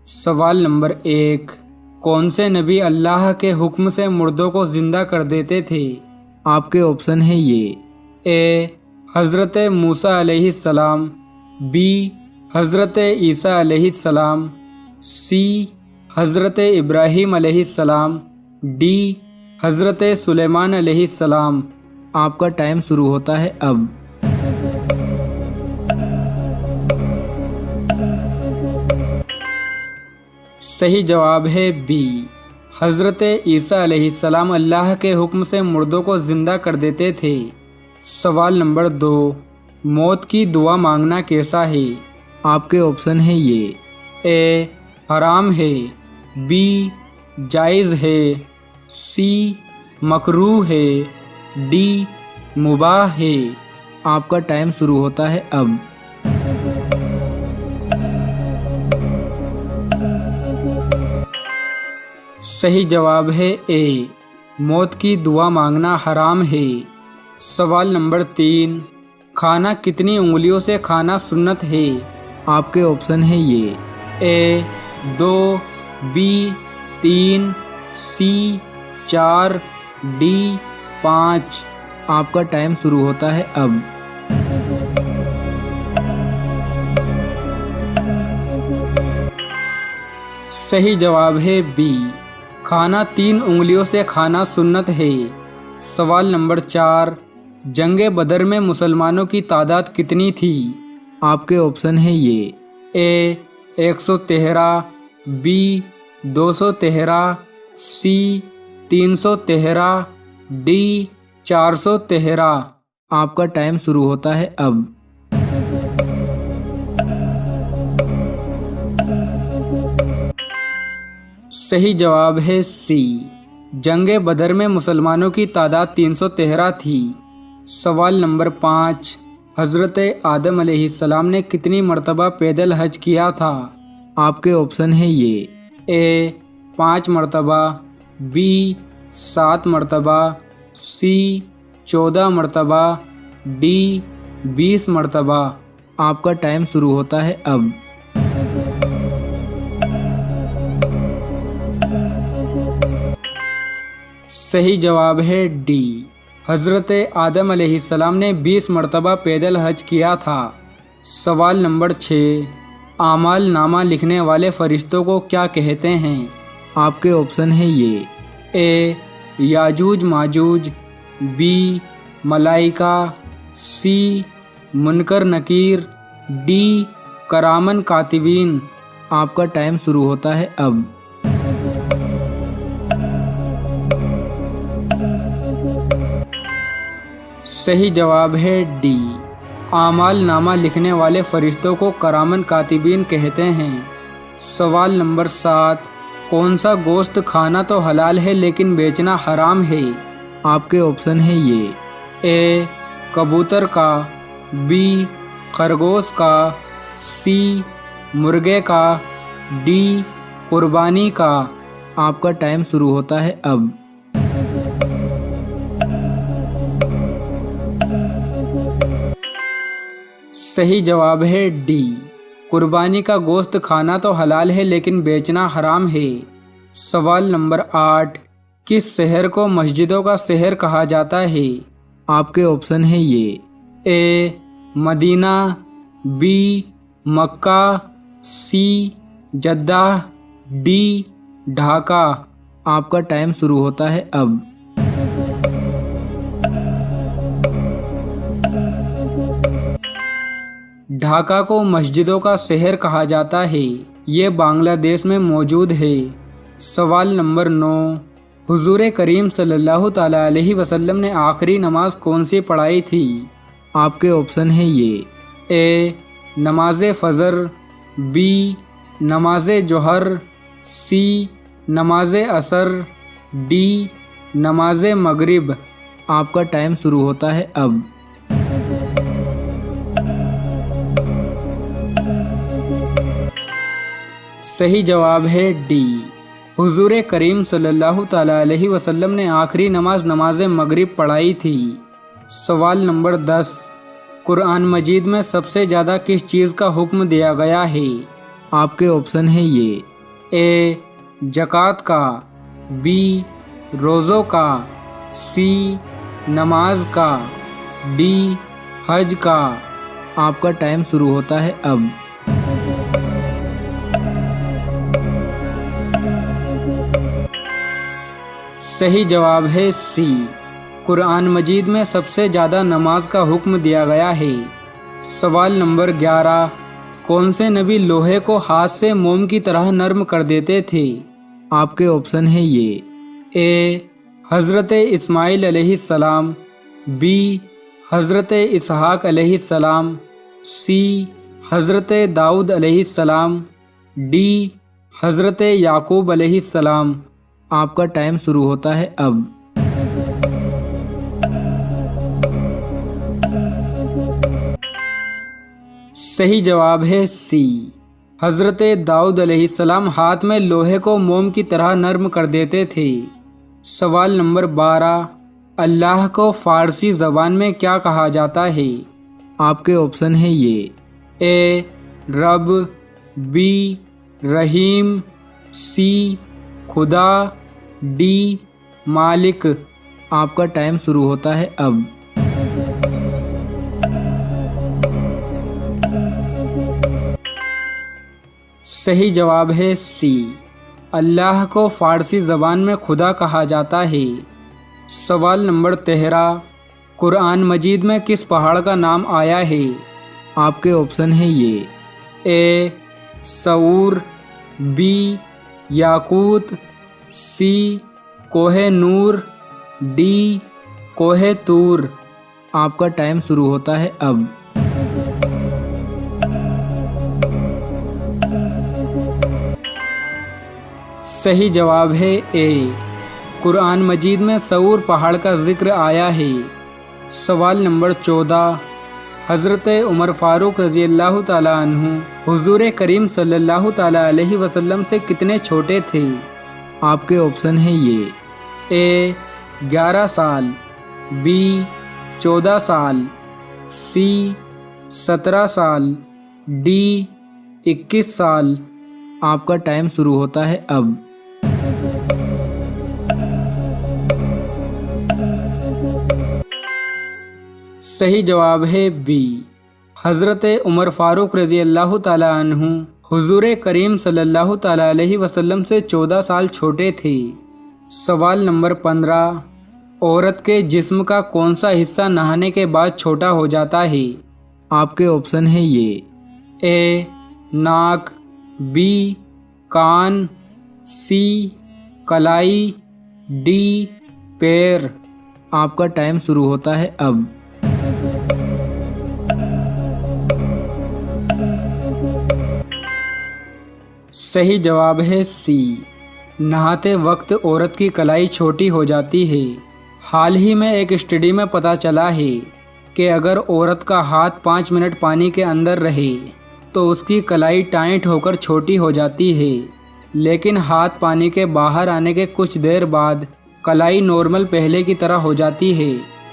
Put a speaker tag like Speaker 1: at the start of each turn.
Speaker 1: सवाल नंबर 1, कौन से नबी अल्लाह के हुक्म से मुर्दों को जिंदा कर देते थे? आपके ऑप्शन है ये। ए हज़रत मूसा अलैहिस्सलाम, बी हज़रत ईसा अलैहिस्सलाम, सी हज़रत इब्राहीम अलैहिस्सलाम, डी हज़रत सुलेमान अलैहिस्सलाम। आपका टाइम शुरू होता है अब। सही जवाब है बी, हज़रत ईसा अलैहिस्सलाम अल्लाह के हुक्म से मुर्दों को ज़िंदा कर देते थे। सवाल नंबर 2, मौत की दुआ मांगना कैसा है? आपके ऑप्शन है ये। ए हराम है, बी जायज़ है, सी मकरूह है, डी मुबाह है। आपका टाइम शुरू होता है अब। सही जवाब है ए, मौत की दुआ मांगना हराम है। सवाल नंबर 3, खाना कितनी उंगलियों से खाना सुन्नत है? आपके ऑप्शन है ये। ए 2, बी 3, सी 4, डी 5। आपका टाइम शुरू होता है अब। सही जवाब है बी, खाना 3 उंगलियों से खाना सुन्नत है। सवाल नंबर 4, जंगे बदर में मुसलमानों की तादाद कितनी थी? आपके ऑप्शन है ये। ए 113, बी 213, सी 313, डी 413। आपका टाइम शुरू होता है अब। सही जवाब है सी, जंगे बदर में मुसलमानों की तादाद 313 थी। सवाल नंबर 5, हज़रत आदम अलैहिस्सलाम ने कितनी मर्तबा पैदल हज किया था? आपके ऑप्शन है ये। ए 5 मर्तबा, बी 7 मर्तबा, सी 14 मर्तबा, डी 20 मर्तबा। आपका टाइम शुरू होता है अब। सही जवाब है डी, हज़रत आदम अलैहिस्सलाम ने 20 मर्तबा पैदल हज किया था। सवाल नंबर 6, आमाल नामा लिखने वाले फरिश्तों को क्या कहते हैं? आपके ऑप्शन है ये। ए याजूज माजूज, बी मलाइका, सी मुनकर नकीर, डी करामन कातिबीन। आपका टाइम शुरू होता है अब। सही जवाब है डी, आमाल नामा लिखने वाले फरिश्तों को करामन कातिबीन कहते हैं। सवाल नंबर 7, कौन सा गोश्त खाना तो हलाल है लेकिन बेचना हराम है? आपके ऑप्शन है ये। ए कबूतर का, बी खरगोश का, सी मुर्गे का, डी कुर्बानी का। आपका टाइम शुरू होता है अब। सही जवाब है डी, कुर्बानी का गोश्त खाना तो हलाल है लेकिन बेचना हराम है। सवाल नंबर 8, किस शहर को मस्जिदों का शहर कहा जाता है? आपके ऑप्शन है ये। ए मदीना, बी मक्का, सी जद्दा, डी ढाका। आपका टाइम शुरू होता है अब। ढाका को मस्जिदों का शहर कहा जाता है। ये बांग्लादेश में मौजूद है। सवाल नंबर 9, हुजूर करीम सल्लल्लाहु ताला अलैहि वसल्लम ने आखिरी नमाज कौन सी पढ़ाई थी? आपके ऑप्शन है ये। ए नमाज फ़जर, बी नमाज जोहर, सी नमाज असर, डी नमाज मगरिब। आपका टाइम शुरू होता है अब। सही जवाब है डी, हुजूर करीम सल्लल्लाहु ताला अलैहि वसल्लम ने आखिरी नमाज नमाज मगरिब पढ़ाई थी। सवाल नंबर 10, कुरान मजीद में सबसे ज़्यादा किस चीज़ का हुक्म दिया गया है? आपके ऑप्शन है ये। ए ज़कात का, बी रोज़ों का, सी नमाज का, डी हज का। आपका टाइम शुरू होता है अब। सही जवाब है सी। कुरान मजीद में सबसे ज़्यादा नमाज का हुक्म दिया गया है। सवाल नंबर 11, कौन से नबी लोहे को हाथ से मोम की तरह नरम कर देते थे? आपके ऑप्शन है ये। ए हज़रत इस्माइल अलैहिस्सलाम, बी हज़रत इसहाक अलैहिस्सलाम, सी हज़रत दाऊद अलैहिस्सलाम, डी हज़रत याकूब अलैहिस्सलाम। आपका टाइम शुरू होता है अब। सही जवाब है सी। हज़रत दाऊद अलैहिस्सलाम हाथ में लोहे को मोम की तरह नरम कर देते थे। सवाल नंबर 12, अल्लाह को फ़ारसी ज़बान में क्या कहा जाता है? आपके ऑप्शन है ये। ए रब, बी रहीम, सी खुदा, डी मालिक। आपका टाइम शुरू होता है अब। सही जवाब है सी। अल्लाह को फ़ारसी ज़बान में खुदा कहा जाता है। सवाल नंबर 13, कुरान मजीद में किस पहाड़ का नाम आया है? आपके ऑप्शन है ये। ए सऊर, बी याकूत, सी कोहे नूर, डी कोहे तूर। आपका टाइम शुरू होता है अब। सही जवाब है ए। कुरान मजीद में सऊर पहाड़ का जिक्र आया है। सवाल नंबर 14, हज़रत उमर फ़ारूक रज़ी अल्लाह ताला अन्हु हुज़ूर करीम सल्लल्लाहु ताला अलैहि वसल्लम से कितने छोटे थे? आपके ऑप्शन है ये। ए 11 साल, बी 14 साल, सी 17 साल, डी 21 साल। आपका टाइम शुरू होता है अब। सही जवाब है बी। हज़रत उमर फ़ारूक रज़ी अल्लाह ताला अन्हु हुज़ूर करीम सल्लल्लाहु ताला अलैहि वसल्लम से 14 साल छोटे थे। सवाल नंबर 15, औरत के जिस्म का कौन सा हिस्सा नहाने के बाद छोटा हो जाता है? आपके ऑप्शन है ये। ए नाक, बी कान, सी कलाई, डी पैर। आपका टाइम शुरू होता है अब। सही जवाब है सी। नहाते वक्त औरत की कलाई छोटी हो जाती है। हाल ही में एक स्टडी में पता चला है कि अगर औरत का हाथ 5 मिनट पानी के अंदर रहे तो उसकी कलाई टाइट होकर छोटी हो जाती है, लेकिन हाथ पानी के बाहर आने के कुछ देर बाद कलाई नॉर्मल पहले की तरह हो जाती है।